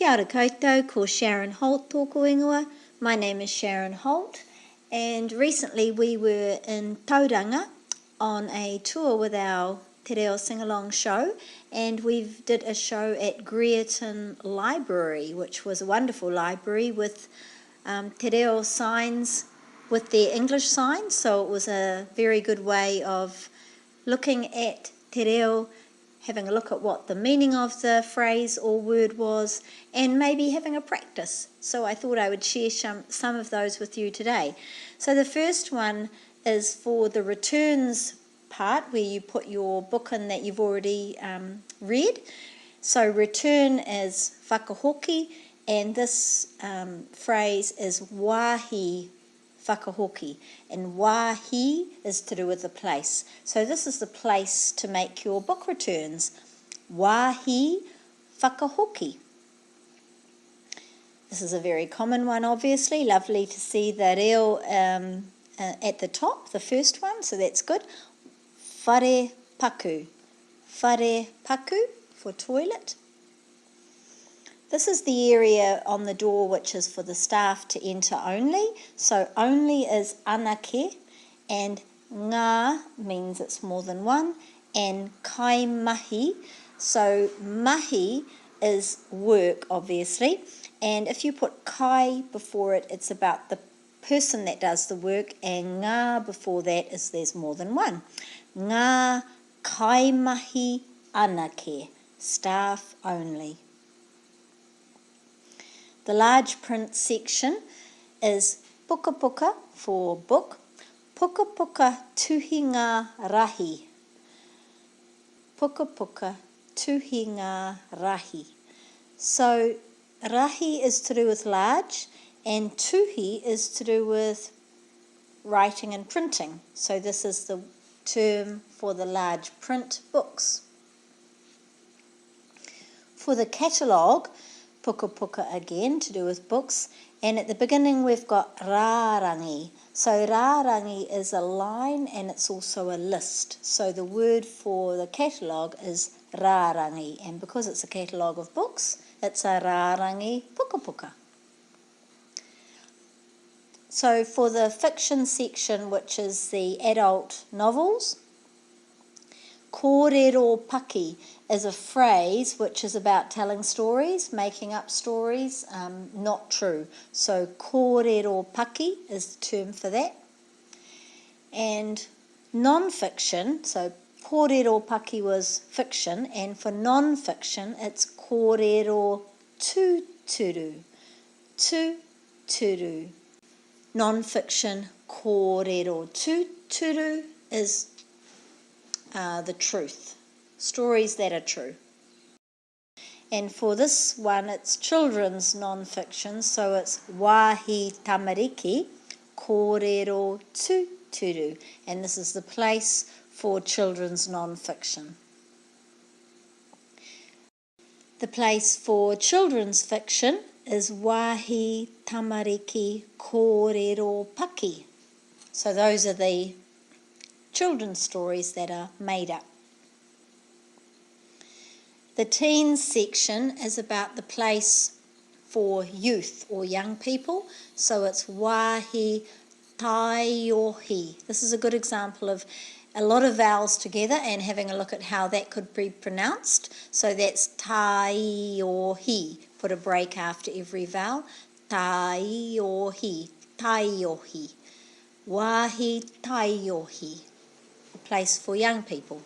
Kia ora koutou, ko Sharon Holt tōku ingoa. My name is Sharon Holt, and recently we were in Tauranga on a tour with our Reo Singalong show, and we did a show at Greerton Library, which was a wonderful library with te reo signs with their English signs, so it was a very good way of looking at te reo, having a look at what the meaning of the phrase or word was, and maybe having a practice. So I thought I would share some of those with you today. So the first one is for the returns part, where you put your book in that you've already read. So return is whakahoki, and this phrase is wāhi whakahoki, and wāhi is to do with the place. So this is the place to make your book returns. Wāhi whakahoki. This is a very common one, obviously. Lovely to see the reo at the top, the first one, so that's good. Whare paku. Whare paku for toilet. This is the area on the door which is for the staff to enter only. So only is anake, and ngā means it's more than one, and kai mahi. So mahi is work, obviously, and if you put kai before it, it's about the person that does the work, and ngā before that is there's more than one. Ngā kai mahi anake, staff only. The large print section is puka puka for book, puka puka tuhi ngā rahi, puka puka tuhi ngā rahi. So rahi is to do with large, and tuhi is to do with writing and printing. So this is the term for the large print books. For the catalogue, puka puka again, to do with books, and at the beginning we've got rārangi. So rārangi is a line, and it's also a list. So the word for the catalogue is rārangi, and because it's a catalogue of books, it's a rārangi puka puka. So for the fiction section, which is the adult novels, kōrero paki is a phrase which is about telling stories, making up stories, not true. So kōrero paki is the term for that. And non-fiction, so kōrero paki was fiction, and for non-fiction it's kōrero tūturu, tūturu. Non-fiction kōrero tūturu is the truth, stories that are true. And for this one, it's children's non-fiction, so it's wāhi tamariki kōrero tūturu, and this is the place for children's non-fiction. The place for children's fiction is wāhi tamariki kōrero paki. So those are the children's stories that are made up. The teens section is about the place for youth or young people, so it's wāhi taiohi. This is a good example of a lot of vowels together and having a look at how that could be pronounced. So that's taiohi. Put a break after every vowel. Taiohi, taiohi. Wāhi taiohi. A place for young people.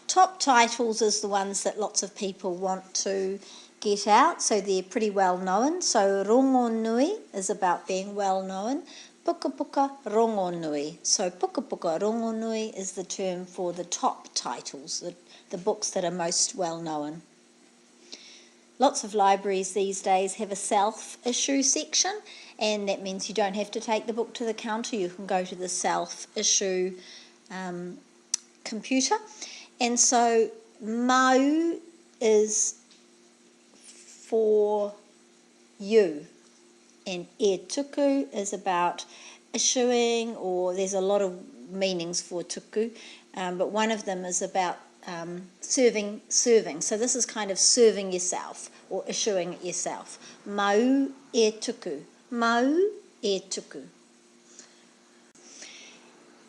Top titles is the ones that lots of people want to get out, so they're pretty well known. So rongonui is about being well known. Puka puka rongonui. So puka puka rongonui is the term for the top titles, the books that are most well known. Lots of libraries these days have a self-issue section, and that means you don't have to take the book to the counter. You can go to the self-issue computer. And so mau is for you, and e tuku is about issuing, or there's a lot of meanings for tuku, but one of them is about serving. So this is kind of serving yourself or issuing it yourself. Mau e tuku. Mau e tuku.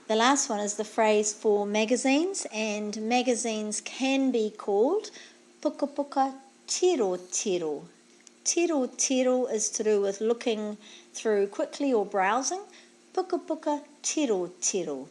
The last one is the phrase for magazines, and magazines can be called puka puka tiro tiro. Tiro tiro is to do with looking through quickly or browsing. Puka puka tiro tiro.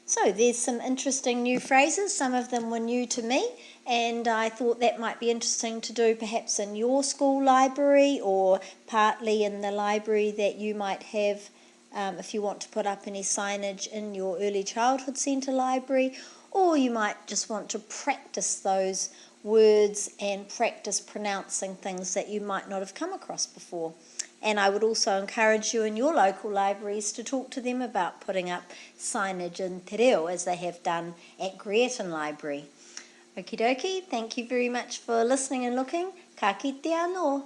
So there's some interesting new phrases. Some of them were new to me, and I thought that might be interesting to do perhaps in your school library or partly in the library that you might have if you want to put up any signage in your early childhood centre library, or you might just want to practice those words and practice pronouncing things that you might not have come across before. And I would also encourage you in your local libraries to talk to them about putting up signage in te reo, as they have done at Greerton Library. Okie dokie, thank you very much for listening and looking. Ka kite anō.